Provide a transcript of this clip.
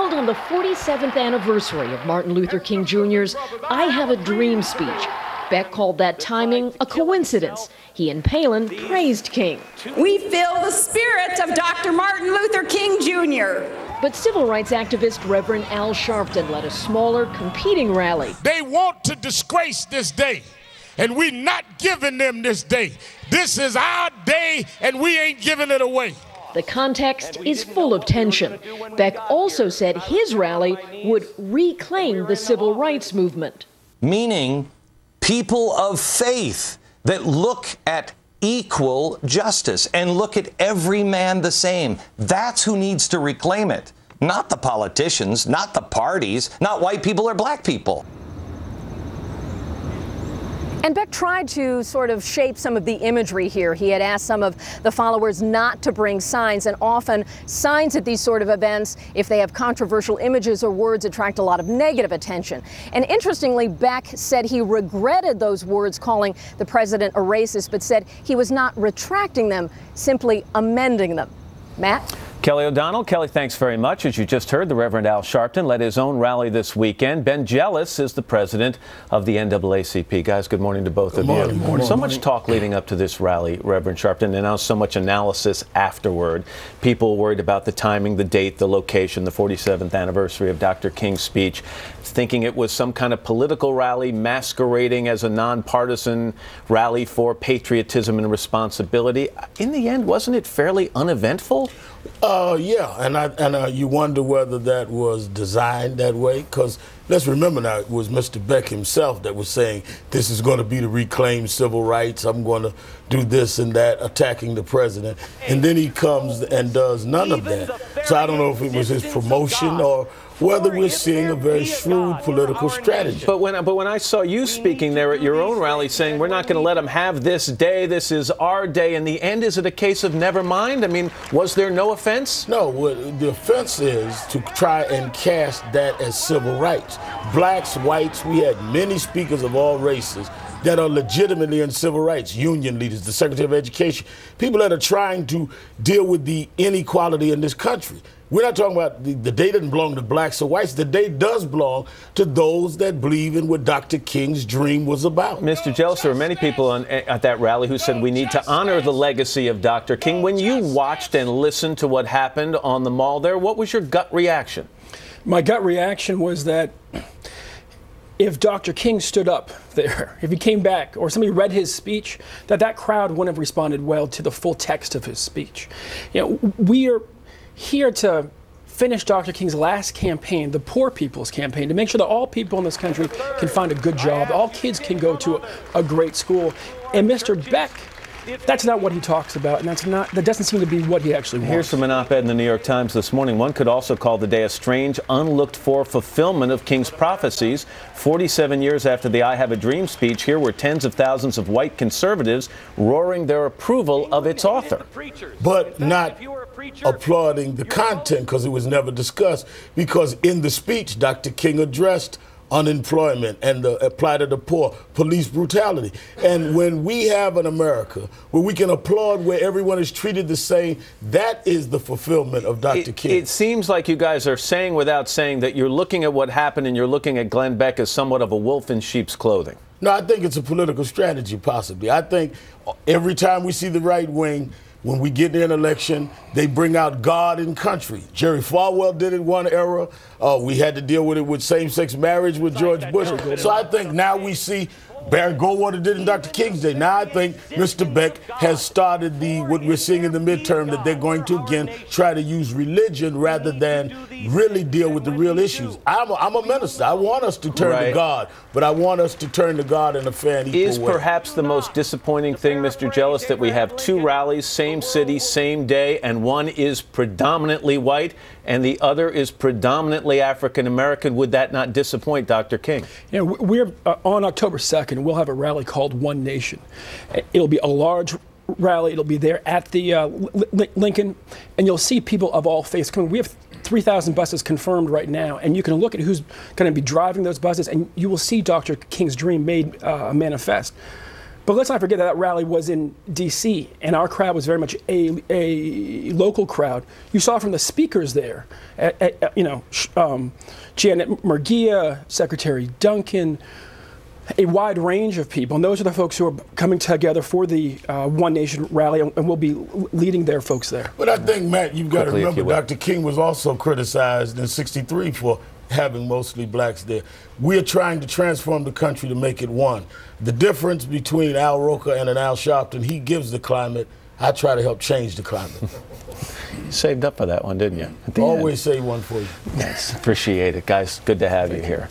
held on the 47th anniversary of Martin Luther King Jr.'s I Have a Dream speech. Beck called that timing a coincidence. He and Palin praised King. We feel the spirit of Dr. Martin Luther King Jr. But civil rights activist Reverend Al Sharpton led a smaller, competing rally. They want to disgrace this day, and we're not giving them this day. This is our day, and we ain't giving it away. The context is full of tension. Beck also said his rally would reclaim the civil rights movement. Meaning people of faith that look at equal justice and look at every man the same. That's who needs to reclaim it. Not the politicians, not the parties, not white people or black people. And Beck tried to sort of shape some of the imagery here. He had asked some of the followers not to bring signs, and often signs at these sort of events, if they have controversial images or words, attract a lot of negative attention. And interestingly, Beck said he regretted those words, calling the president a racist, but said he was not retracting them, simply amending them. Matt? Kelly O'Donnell. Kelly, thanks very much. As you just heard, the Reverend Al Sharpton led his own rally this weekend. Ben Jealous is the president of the NAACP. Guys, good morning to both of you. Good morning. So much talk leading up to this rally, Reverend Sharpton, and now so much analysis afterward. People worried about the timing, the date, the location, the 47th anniversary of Dr. King's speech, thinking it was some kind of political rally masquerading as a nonpartisan rally for patriotism and responsibility. In the end, wasn't it fairly uneventful? Yeah, and you wonder whether that was designed that way, because let's remember now, it was Mr. Beck himself that was saying this is going to be to reclaim civil rights, I'm going to do this and that, attacking the president, and then he comes and does none of that. So I don't know if it was his promotion or whether we're seeing a very shrewd political strategy. But when I saw you speaking there at your own rally saying we're not going to let them have this day, this is our day, in the end, is it a case of never mind? I mean, was there no offense? No, the offense is to try and cast that as civil rights. Blacks, whites, we had many speakers of all races that are legitimately in civil rights, union leaders, the Secretary of Education, people that are trying to deal with the inequality in this country. We're not talking about the day doesn't belong to blacks or whites. The day does belong to those that believe in what Dr. King's dream was about. Mr. Jealous, there were many people at that rally who said we need to honor the legacy of Dr. King. When you watched and listened to what happened on the mall there, what was your gut reaction? My gut reaction was that if Dr. King stood up there, if he came back or somebody read his speech, that crowd wouldn't have responded well to the full text of his speech. You know, we are here to finish Dr. King's last campaign, the poor people's campaign, to make sure that all people in this country can find a good job, all kids can go to a great school. And Mr. Beck, that's not what he talks about, and that doesn't seem to be what he actually wants. Here's from an op-ed in the New York Times this morning. One could also call the day a strange, unlooked-for fulfillment of King's prophecies. 47 years after the I Have a Dream speech, here were tens of thousands of white conservatives roaring their approval of its author. But not applauding the content, because it was never discussed, because in the speech, Dr. King addressed unemployment and the plight of the poor, police brutality. And when we have an America where we can applaud where everyone is treated the same, that is the fulfillment of Dr. King. It seems like you guys are saying without saying that you're looking at what happened and you're looking at Glenn Beck as somewhat of a wolf in sheep's clothing. No, I think it's a political strategy, possibly. I think every time we see the right wing, when we get an election, they bring out God and country. Jerry Falwell did it one era. We had to deal with it with same-sex marriage with George Bush. So I think now we see Barry Goldwater did in Dr. King's day. Now I think Mr. Beck has started what we're seeing in the midterm, that they're going to, again, try to use religion rather than really deal with the real issues. I'm a minister. I want us to turn to God, but I want us to turn to God in a fair and equal way. Is perhaps the most disappointing thing, Mr. Jealous, that we have two rallies, same city, same day, and one is predominantly white and the other is predominantly African American? Would that not disappoint Dr. King? You know, we're on October 2nd, we'll have a rally called One Nation. It'll be a large rally. It'll be there at the Lincoln, and you'll see people of all faiths coming. We have 3,000 buses confirmed right now, and you can look at who's going to be driving those buses, and you will see Dr. King's dream made manifest. But let's not forget that rally was in D.C., and our crowd was very much a local crowd. You saw from the speakers there, you know, Janet Murguia, Secretary Duncan, a wide range of people. And those are the folks who are coming together for the One Nation rally, and we'll be leading their folks there. But I think, Matt, you've got to remember Dr. King was also criticized in '63 for having mostly blacks there. We're trying to transform the country to make it one. The difference between Al Roker and an Al Sharpton, he gives the climate. I try to help change the climate. You saved up for that one, didn't you? Always save one for you. Yes, appreciate it, guys. Good to have you here.